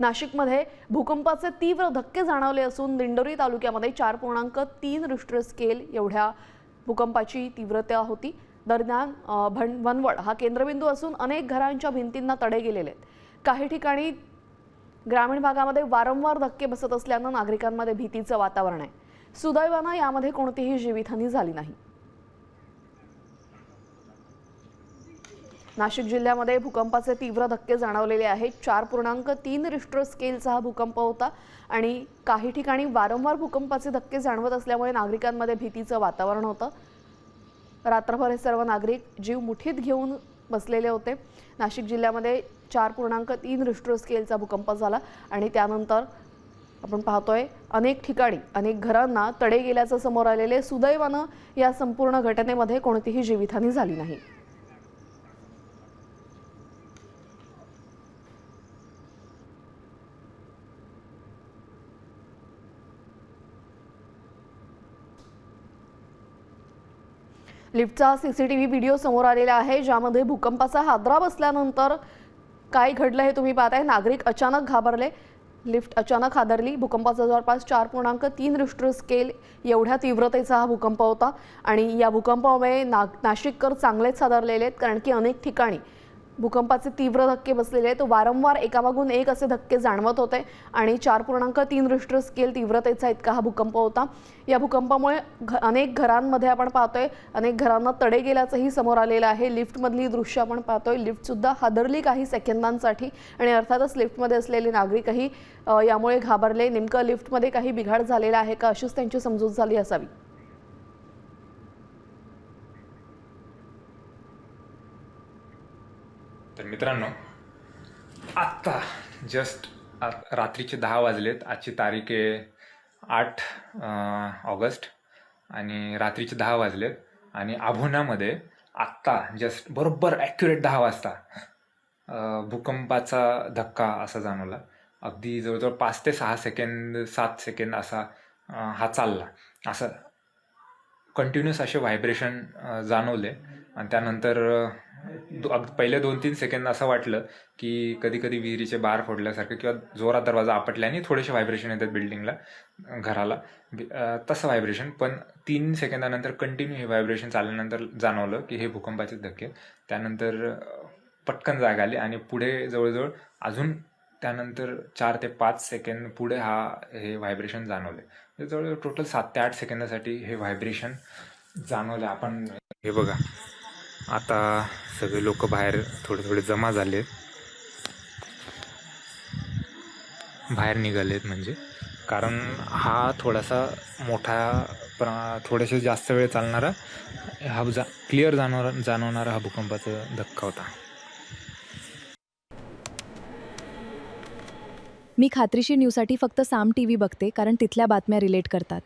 नाशिकमध्ये भूकंपाचे तीव्र धक्के जाणवले असून दिंडोरी तालुक्यामध्ये 4.3 रिश्टर स्केल एवढ्या भूकंपाची तीव्रता होती। दरम्यान वनवड हा केंद्रबिंदू असून अनेक घरांच्या भिंतींना तडे गेलेले आहेत। काही ठिकाणी ग्रामीण भागामध्ये वारंवार धक्के बसत असल्याने नागरिकांमध्ये भीतीचं वातावरण आहे। सुदैवाने यामध्ये कोणतीही जीवितहानी झाली नाही। नाशिक जिल्ह्यामध्ये भूकंपाचे तीव्र धक्के जाणवलेले आहेत। 4.3 रिश्टर स्केलचा हा भूकंप होता आणि काही ठिकाणी वारंवार भूकंपाचे धक्के जाणवत असल्यामुळे नागरिकांमध्ये भीतीचं वातावरण होतं। रात्रभर हे सर्व नागरिक जीव मुठीत घेऊन बसलेले होते। नाशिक जिल्ह्यामध्ये 4.3 रिश्टर स्केलचा भूकंप झाला आणि त्यानंतर आपण पाहतोय अनेक ठिकाणी अनेक घरांना तडे गेल्याचं समोर आलेले। सुदैवाने या संपूर्ण घटनेमध्ये कोणतीही जीवितहानी झाली नाही। लिफ्टचा सीसीटीव्ही व्हिडिओ समोर आलेला आहे, ज्यामध्ये भूकंपाचा हादरा बसल्यानंतर काय घडलं हे तुम्ही पाहताय। नागरिक अचानक घाबरले, लिफ्ट अचानक हादरली। भूकंपाचा जवळपास 4.3 रिश्टर स्केल एवढ्या तीव्रतेचा हा भूकंप होता आणि या भूकंपामुळे नाशिककर चांगलेच हादरलेले आहेत, कारण की अनेक ठिकाणी भूकंपाचे तीव्र धक्के बसलेले आहेत। वारंवार एकामागून एक असे धक्के जाणवत होते आणि 4.3 रिश्टर स्केल तीव्रतेचा इतका हा भूकंप होता। या भूकंपामुळे अनेक घरांमध्ये आपण पाहतोय अनेक घरांना तडे गेल्याचंही समोर आलेलं आहे। लिफ्टमधली दृश्य आपण पाहतोय, लिफ्ट सुद्धा हादरली काही सेकंदांसाठी आणि अर्थातच लिफ्टमध्ये असलेले नागरिकही यामुळे घाबरले। नेमकं लिफ्टमध्ये काही बिघाड झालेला आहे का अशीच त्यांची समजूत झाली असावी। तर मित्रांनो, आत्ता जस्ट रात्रीचे 10 वाजलेत। आजची तारीख आहे 8 ऑगस्ट आणि रात्रीचे 10 वाजलेत आणि आभोनामध्ये आत्ता जस्ट बरोबर ॲक्युरेट 10 वाजता भूकंपाचा धक्का असा जाणवला। अगदी जवळजवळ 5 ते 6 सेकंद 7 सेकंद असा हा चालला। असं कंटिन्युअस असे व्हायब्रेशन जाणवले आणि त्यानंतर पहिले 2-3 सेकंद असं वाटलं की कधी कधी विहिरीचे बार फोडल्यासारखं किंवा जोरात दरवाजा आपटल्याने थोडेसे व्हायब्रेशन येतात बिल्डिंगला, घराला, तसं व्हायब्रेशन। पण 3 सेकंदानंतर कंटिन्यू हे व्हायब्रेशन चालल्यानंतर जाणवलं की हे भूकंपाचे धक्के। त्यानंतर पटकन जाग आली आणि पुढे जवळजवळ अजून त्यानंतर 4 ते 5 सेकंद पुढे हे व्हायब्रेशन जाणवले। जवळजवळ टोटल 7 ते 8 सेकंदासाठी हे व्हायब्रेशन जाणवले। आपण हे बघा, आता सगळे लोक बाहेर थोडे जमा झाले, बाहेर निघालेत, म्हणजे कारण हा थोडासा मोठा थोडेसे जास्त वेळ चालणारा हा क्लिअर जाणवणारा हा भूकंपाचा धक्का होता। मी खात्रीशीर न्यूजसाठी फक्त साम टीव्ही बघते, कारण तिथल्या बातम्या रिलेट करतात।